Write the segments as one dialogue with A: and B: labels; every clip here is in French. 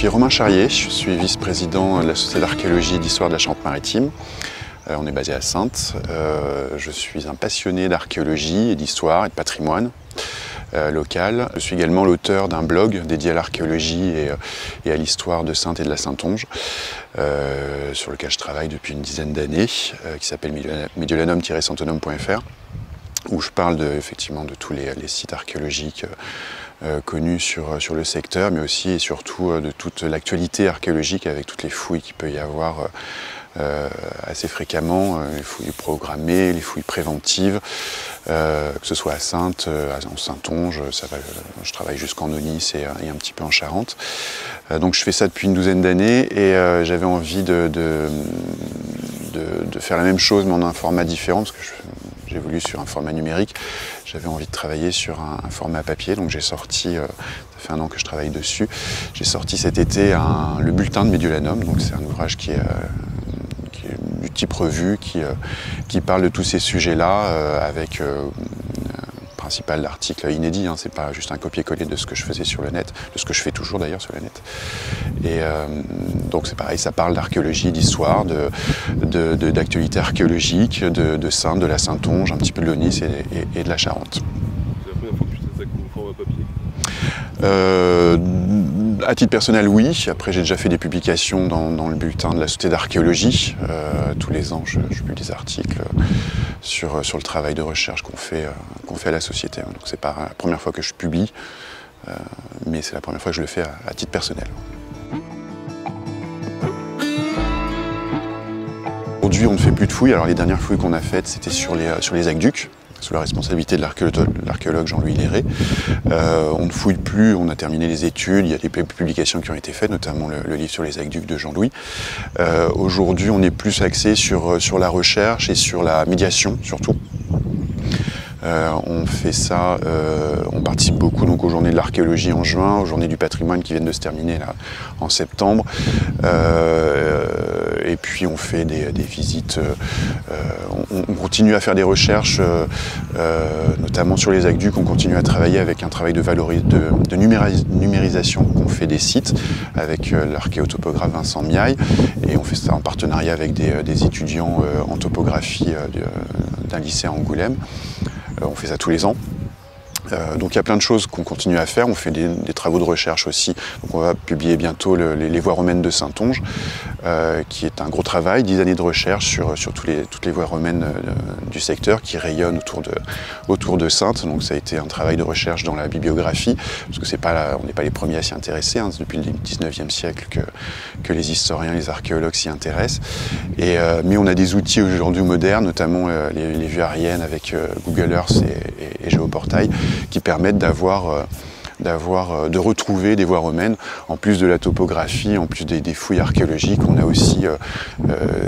A: suis Romain Charrier, je suis vice-président de la Société d'archéologie et d'histoire de la Charente-Maritime. On est basé à Saintes. Je suis un passionné d'archéologie et d'histoire et de patrimoine local. Je suis également l'auteur d'un blog dédié à l'archéologie et à l'histoire de Saintes et de la Saintonge, sur lequel je travaille depuis une dizaine d'années, qui s'appelle mediolanum-santonum.fr, où je parle effectivement de tous les sites archéologiques connus sur le secteur, mais aussi et surtout de toute l'actualité archéologique avec toutes les fouilles qu'il peut y avoir assez fréquemment, les fouilles programmées, les fouilles préventives, que ce soit à Saintes, en Saintonge, je travaille jusqu'en Aunis et un petit peu en Charente. Donc je fais ça depuis une douzaine d'années et j'avais envie de faire la même chose mais en un format différent, parce que j'évolue sur un format numérique. J'avais envie de travailler sur un format papier, donc j'ai sorti, ça fait un an que je travaille dessus, j'ai sorti cet été le bulletin de Mediolanum. Donc c'est un ouvrage qui est du type revue, qui parle de tous ces sujets-là, avec principal d'articles inédits, hein. C'est pas juste un copier-coller de ce que je faisais sur le net, de ce que je fais toujours d'ailleurs sur le net. Et donc c'est pareil, ça parle d'archéologie, d'histoire, d'actualité archéologique, de Saintes, de la Saintonge, un petit peu de l'Aunis et de la Charente.
B: C'est la première fois que tu t'attaques au format papier?
A: À titre personnel, oui. Après, j'ai déjà fait des publications dans le bulletin de la Société d'archéologie. Tous les ans, je publie des articles sur le travail de recherche qu'on fait à la Société. Donc, c'est pas la première fois que je publie, mais c'est la première fois que je le fais à titre personnel. Aujourd'hui, on ne fait plus de fouilles. Alors, les dernières fouilles qu'on a faites, c'était sur les aqueducs, sous la responsabilité de l'archéologue Jean-Louis Léré. On ne fouille plus, on a terminé les études, il y a des publications qui ont été faites, notamment le livre sur les aqueducs de Jean-Louis. Aujourd'hui, on est plus axé sur la recherche et sur la médiation, surtout. On fait ça, on participe beaucoup donc aux journées de l'archéologie en juin, aux journées du patrimoine qui viennent de se terminer là, en septembre. Et puis on fait des visites, on continue à faire des recherches, notamment sur les aqueducs. On continue à travailler avec un travail de numérisation qu'on fait des sites avec l'archéotopographe Vincent Miaille, et on fait ça en partenariat avec des étudiants en topographie d'un lycée à Angoulême. On fait ça tous les ans. Donc il y a plein de choses qu'on continue à faire. On fait des travaux de recherche aussi. Donc on va publier bientôt les voies romaines de Saintonge, qui est un gros travail, 10 années de recherche sur toutes les voies romaines du secteur qui rayonnent autour de Saintes. Donc ça a été un travail de recherche dans la bibliographie, parce que on n'est pas les premiers à s'y intéresser, hein. C'est depuis le 19e siècle que les historiens, les archéologues s'y intéressent. Mais on a des outils aujourd'hui modernes, notamment les vues aériennes avec Google Earth et Géoportail, qui permettent de retrouver des voies romaines. En plus de la topographie, en plus des fouilles archéologiques, on a aussi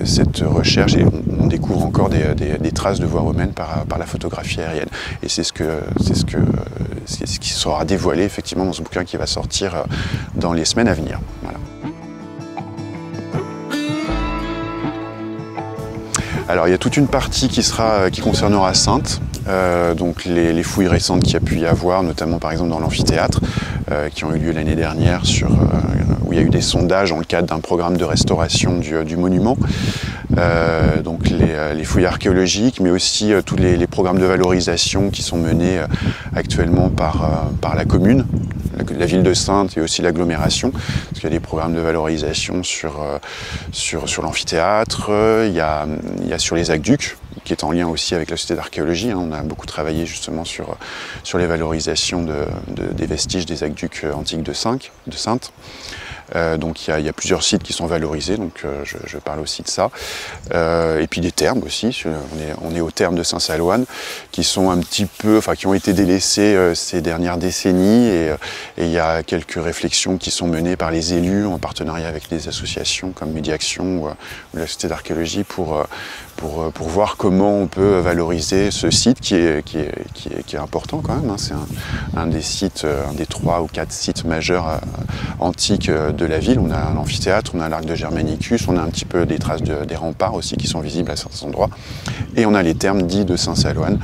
A: cette recherche, et on découvre encore des traces de voies romaines par la photographie aérienne. Et c'est ce qui sera dévoilé effectivement dans ce bouquin qui va sortir dans les semaines à venir. Voilà. Alors il y a toute une partie qui concernera Saintes, donc les fouilles récentes qu'il y a pu y avoir, notamment par exemple dans l'amphithéâtre, qui ont eu lieu l'année dernière, où il y a eu des sondages dans le cadre d'un programme de restauration du monument. Donc les fouilles archéologiques, mais aussi tous les programmes de valorisation qui sont menés actuellement par la commune, la ville de Saintes et aussi l'agglomération, parce qu'il y a des programmes de valorisation sur l'amphithéâtre, il y a sur les aqueducs, qui est en lien aussi avec la Société d'archéologie, hein. On a beaucoup travaillé justement sur les valorisations des vestiges des aqueducs antiques de Saintes. Donc il y a plusieurs sites qui sont valorisés, donc je parle aussi de ça. Et puis des thermes aussi, on est aux thermes de Saint-Saloine, qui sont un petit peu, qui ont été délaissés ces dernières décennies, et il y a quelques réflexions qui sont menées par les élus en partenariat avec des associations comme Médiaction ou la Société d'archéologie pour pour voir comment on peut valoriser ce site qui est important quand même, hein. C'est un des sites, un des 3 ou 4 sites majeurs antiques de la ville. On a un amphithéâtre, on a l'arc de Germanicus, on a un petit peu des traces des remparts aussi qui sont visibles à certains endroits. Et on a les thermes dits de Saint-Saloine,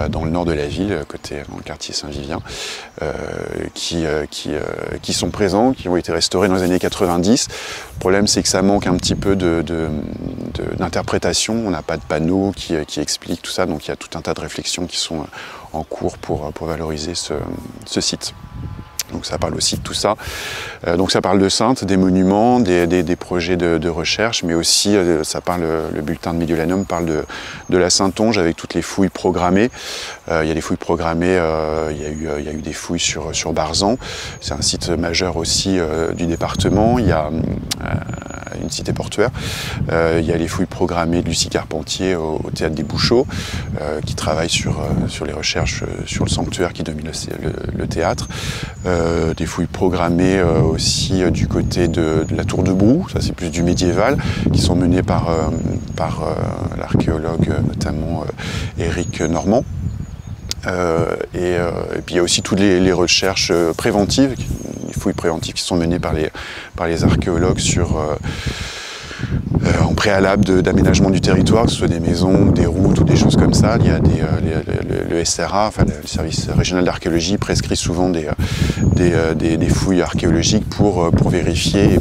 A: dans le nord de la ville, dans le quartier Saint-Vivien, qui sont présents, qui ont été restaurés dans les années 90. Le problème, c'est que ça manque un petit peu d'interprétation. On n'a pas de panneaux qui expliquent tout ça, donc il y a tout un tas de réflexions qui sont en cours pour valoriser ce site. Donc ça parle aussi de tout ça. Donc ça parle de Saintes, des monuments, des projets de recherche, mais aussi ça parle, le bulletin de Médiolanum parle de la Saintonge avec toutes les fouilles programmées. Il y a des fouilles programmées, il y a eu des fouilles sur Barzan. C'est un site majeur aussi du département. Il y a une cité portuaire. Il y a les fouilles programmées de Lucie Carpentier au théâtre des Bouchots, qui travaille sur les recherches sur le sanctuaire qui domine le théâtre. Des fouilles programmées aussi du côté de la Tour de Brou, ça c'est plus du médiéval, qui sont menées par l'archéologue notamment Éric Normand. Et puis il y a aussi toutes les recherches préventives, les fouilles préventives qui sont menées par les archéologues en préalable d'aménagement du territoire, que ce soit des maisons, des routes ou des choses comme ça. Il y a le SRA, enfin le service régional d'archéologie, prescrit souvent des fouilles archéologiques pour vérifier et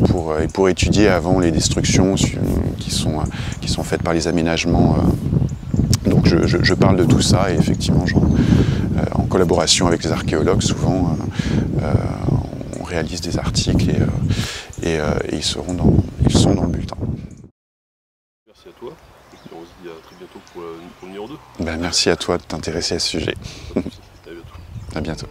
A: pour étudier avant les destructions qui sont faites par les aménagements. Donc je parle de tout ça et effectivement, en collaboration avec les archéologues, souvent on réalise des articles et ils sont dans le bulletin.
B: Merci à toi, et puis on se dit à très bientôt pour le numéro 2.
A: Ben, merci à toi de t'intéresser à ce sujet.
B: À bientôt.
A: À bientôt.